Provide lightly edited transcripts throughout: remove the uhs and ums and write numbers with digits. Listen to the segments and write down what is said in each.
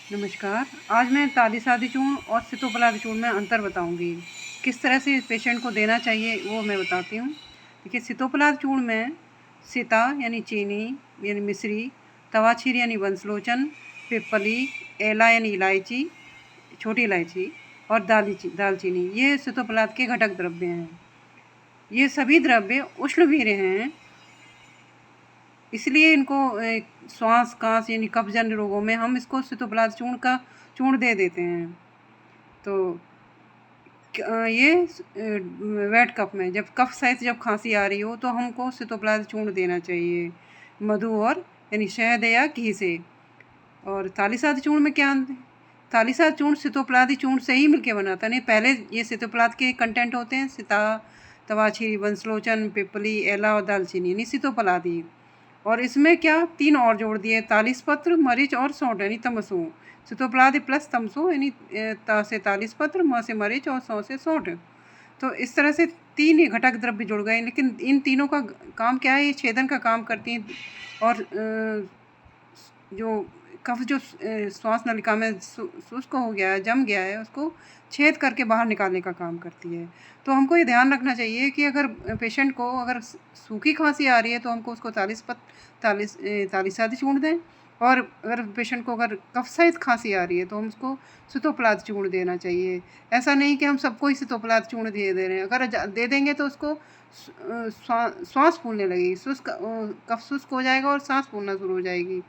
नमस्कार। आज मैं तालिसादी चूर्ण और सितोपलादी चूर्ण में अंतर बताऊंगी। किस तरह से पेशेंट को देना चाहिए वो मैं बताती हूँ। देखिए, सितोपलाद चूर्ण में सिता यानी चीनी यानी मिश्री, तवाछीर यानी वंशलोचन, पिपली, एला यानी इलायची, छोटी इलायची और दालचीनी ये सितोपलाद के घटक द्रव्य हैं। ये सभी द्रव्य उष्णवीर्य हैं, इसलिए इनको श्वास कांस यानी कफजन्य रोगों में हम इसको सितोपलाद चूर्ण दे देते हैं। तो ये वेट कफ में जब कफ सहित जब खांसी आ रही हो तो हमको सितोपलाद चूर्ण देना चाहिए, मधु और यानी शहद या घी से। और तालिसादी चूर्ण में क्या तालिसाद चूर्ण सितोपलादी चूर्ण से ही मिलके बनाता है। नहीं, पहले ये सितोपलाद के कंटेंट होते हैं, सिता, तवाछीरी, वंशलोचन, पिपली, एला और दालचीनी यानी सितोपलादी। और इसमें क्या 3 और जोड़ दिए, तालिसपत्र, मरीच और सौंठ यानी तमसू। सितोपलादी प्लस तमसू यानी ता से तालिसपत्र, म से मरीच और सौ से सौंठ। तो इस तरह से 3 ही घटक द्रव्य जुड़ गए, लेकिन इन तीनों का काम क्या है, ये छेदन का काम करती हैं और जो कफ जो श्वास नलिका में शुष्क हो गया है, जम गया है, उसको छेद करके बाहर निकालने का काम करती है। तो हमको ये ध्यान रखना चाहिए कि अगर पेशेंट को अगर सूखी खांसी आ रही है तो हमको उसको तालिसादी चूर्ण दें, और अगर पेशेंट को अगर कफ सहित खांसी आ रही है तो हम उसको सितोपलाद चूर्ण देना चाहिए। ऐसा नहीं कि हम सबको ही सितोपलाद चूर्ण दे रहे हैं। अगर दे देंगे तो उसको श्वास फूलने लगेगी, कफ शुष्क हो जाएगा और सांस फूलना शुरू हो जाएगी।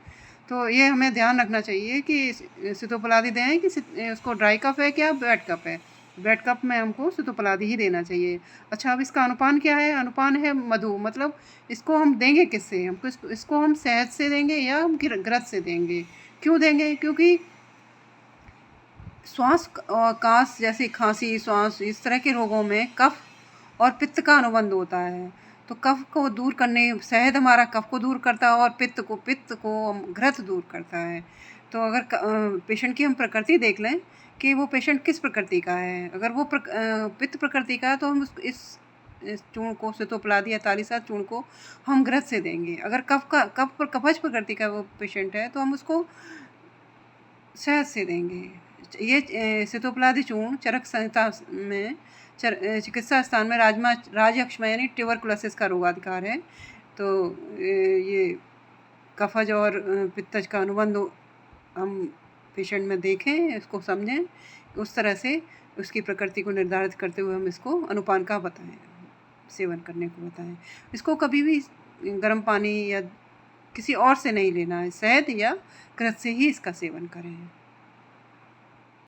तो ये हमें ध्यान रखना चाहिए कि सितोपलादी दें कि उसको ड्राई कफ है क्या वेट कफ है। वेट कफ में हमको सितोपलादी ही देना चाहिए। अच्छा, अब इसका अनुपान क्या है? अनुपान है मधु, मतलब इसको हम देंगे किससे? हमको इसको हम शहद से देंगे या हम घृत से देंगे। क्यों देंगे? क्योंकि श्वास और कास जैसे खांसी, श्वास, इस तरह के रोगों में कफ और पित्त का अनुबंध होता है। तो कफ को दूर करने शहद हमारा कफ को दूर करता है और पित्त को घृत दूर करता है। तो अगर पेशेंट की हम प्रकृति देख लें कि वो पेशेंट किस प्रकृति का है। अगर वो पित्त प्रकृति का है तो हम इस चूर्ण को, सितोपलादी या तालिसाद चूर्ण को हम घृत से देंगे। अगर कफज प्रकृति का वो पेशेंट है तो हम उसको शहद से देंगे। ये सितोपलादी चूर्ण चरक संहिता में चिकित्सा स्थान में राजयक्ष्मा यानी ट्यूबरकुलोसिस का रोगाधिकार है। तो ये कफज और पित्तज का अनुबंध हम पेशेंट में देखें, इसको समझें, उस तरह से उसकी प्रकृति को निर्धारित करते हुए हम इसको अनुपान का बताएं, सेवन करने को बताएं। इसको कभी भी गर्म पानी या किसी और से नहीं लेना है, शहद या घृत से ही इसका सेवन करें।